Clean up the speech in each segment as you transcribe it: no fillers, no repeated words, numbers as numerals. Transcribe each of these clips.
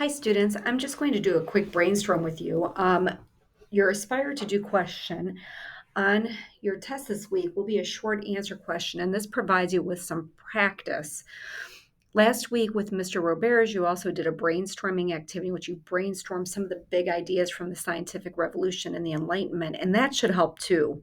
Hi, students. I'm just going to do a quick brainstorm with you. Your Aspire to Do question on your test this week will be a short answer question, and this provides you with some practice. Last week with Mr. Roberge, you also did a brainstorming activity in which you brainstormed some of the big ideas from the scientific revolution and the Enlightenment, and that should help too.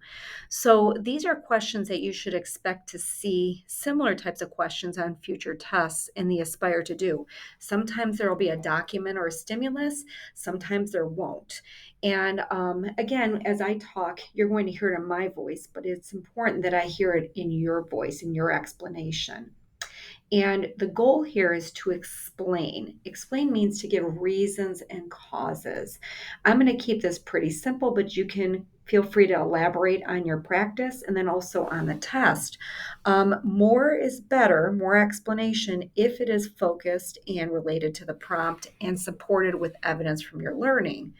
So these are questions that you should expect to see similar types of questions on future tests in the Aspire to Do. Sometimes there will be a document or a stimulus, sometimes there won't. And again, as I talk, you're going to hear it in my voice, but it's important that I hear it in your voice, in your explanation. And the goal here is to explain. Explain means to give reasons and causes. I'm going to keep this pretty simple, but you can feel free to elaborate on your practice and then also on the test. More is better, more explanation if it is focused and related to the prompt and supported with evidence from your learning.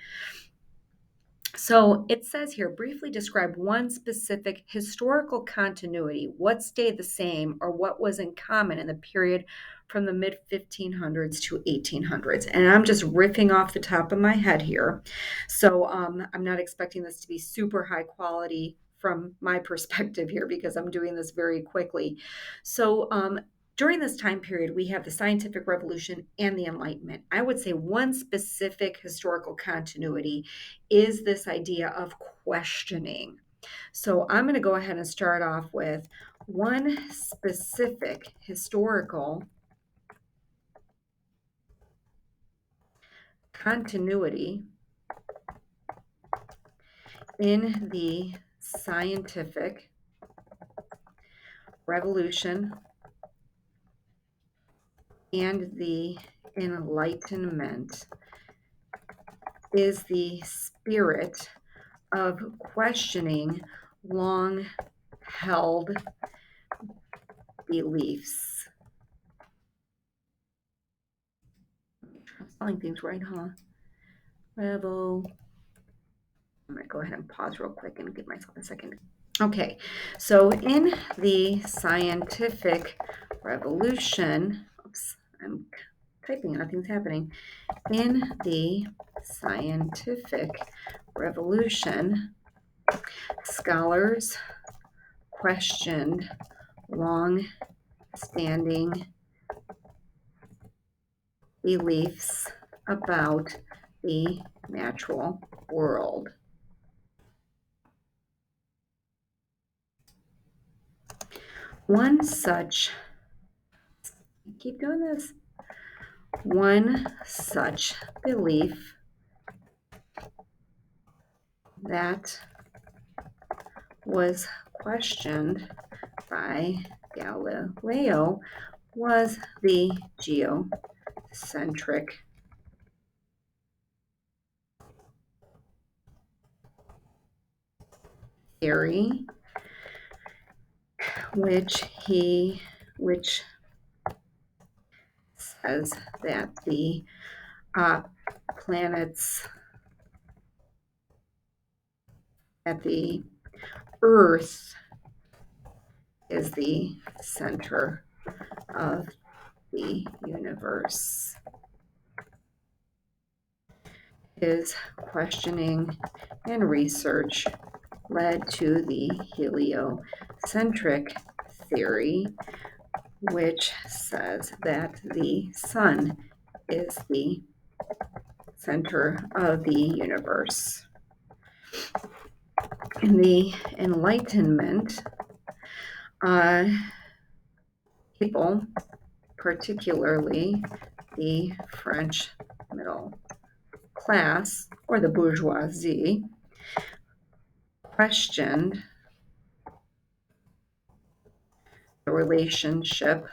So it says here, briefly describe one specific historical continuity, what stayed the same or what was in common in the period from the mid 1500s to 1800s. And I'm just riffing off the top of my head here. So I'm not expecting this to be super high quality from my perspective here because I'm doing this very quickly. So during this time period, we have the scientific revolution and the Enlightenment. I would say one specific historical continuity is this idea of questioning. So I'm going to go ahead and start off with one specific historical continuity in the scientific revolution and the Enlightenment is the spirit of questioning long held beliefs. I'm spelling things right, huh? I'm going to go ahead and pause real quick and give myself a second. Okay, so in the scientific revolution, oops, I'm typing and nothing's happening. In the scientific revolution, scholars questioned long-standing beliefs about the natural world. One such, keep doing this, one such belief that was questioned by Galileo was the geocentric theory, which says that the planets, that the Earth is the center of the universe. His questioning and research led to the heliocentric theory, which says that the sun is the center of the universe. In the Enlightenment, people, particularly the French middle class or the bourgeoisie, questioned the relationship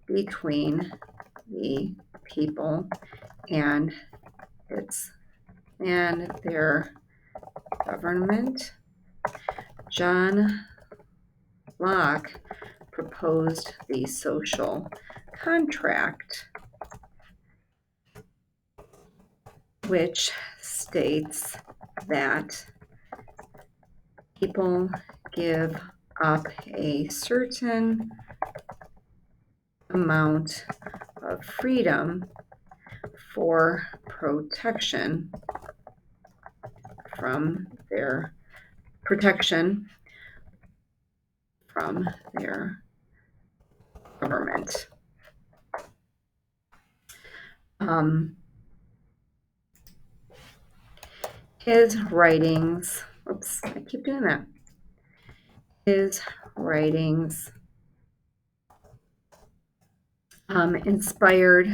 between the people and their government. John Locke proposed the social contract, which states that people give up a certain amount of freedom for protection from their government. His writings, oops, I keep doing that. His writings inspired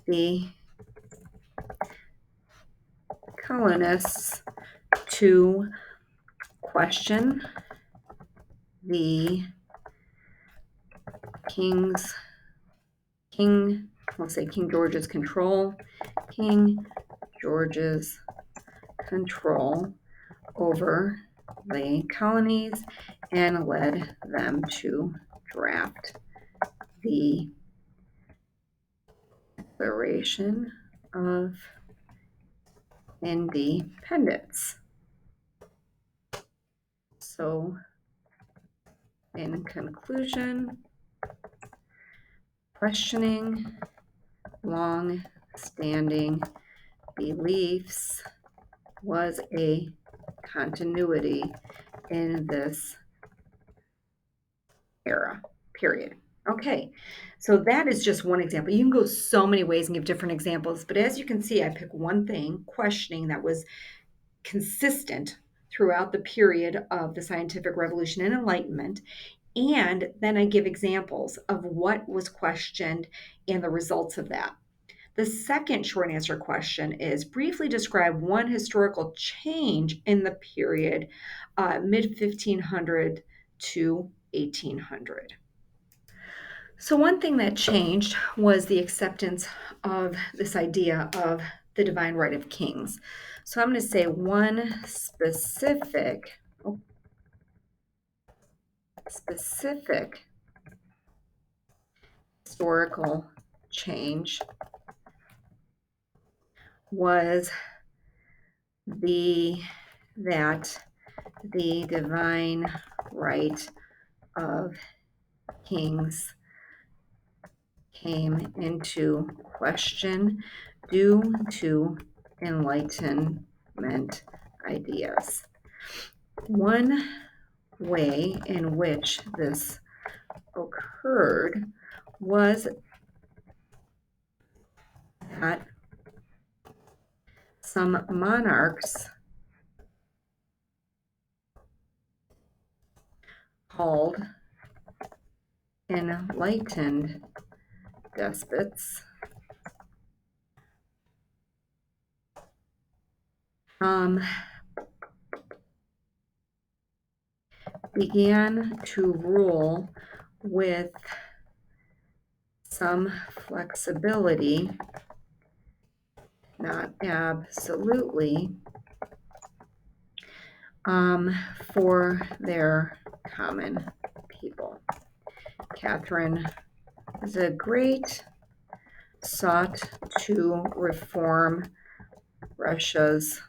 the colonists to question the King George's control over the colonies and led them to draft the Declaration of Independence. So, in conclusion, questioning long-standing beliefs was a continuity in this era, period. Okay, so that is just one example. You can go so many ways and give different examples, but as you can see, I pick one thing, questioning, that was consistent throughout the period of the scientific revolution and enlightenment. And then I give examples of what was questioned and the results of that. The second short answer question is briefly describe one historical change in the period mid 1500 to 1800. So, one thing that changed was the acceptance of this idea of the divine right of kings. So, I'm going to say one specific historical change was that the divine right of kings came into question due to Enlightenment ideas. One way in which this occurred was that some monarchs called enlightened despots began to rule with some flexibility, not absolutely, for their common people. Catherine the Great sought to reform Russia's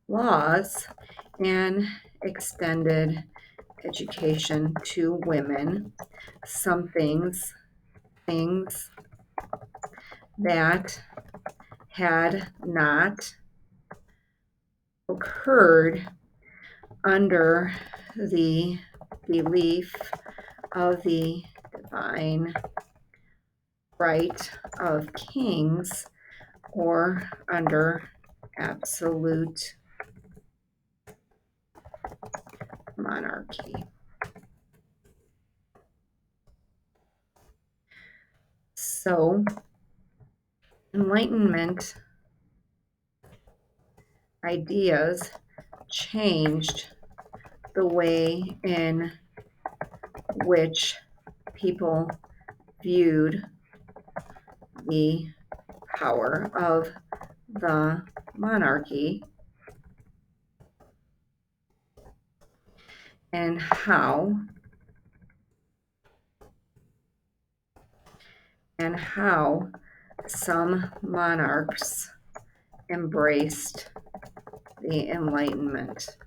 laws and extended education to women, some things that had not occurred under the belief of the divine right of kings or under absolute monarchy. So, Enlightenment ideas changed the way in which people viewed the power of the monarchy and how some monarchs embraced the Enlightenment.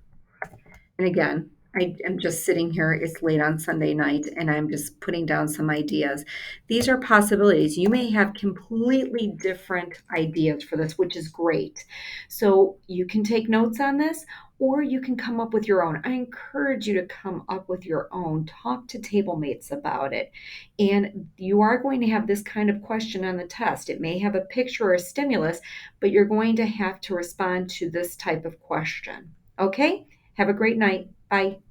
And again, I am just sitting here. It's late on Sunday night, and I'm just putting down some ideas. These are possibilities. You may have completely different ideas for this, which is great. So you can take notes on this, or you can come up with your own. I encourage you to come up with your own. Talk to table mates about it. And you are going to have this kind of question on the test. It may have a picture or a stimulus, but you're going to have to respond to this type of question. Okay? Have a great night. Bye.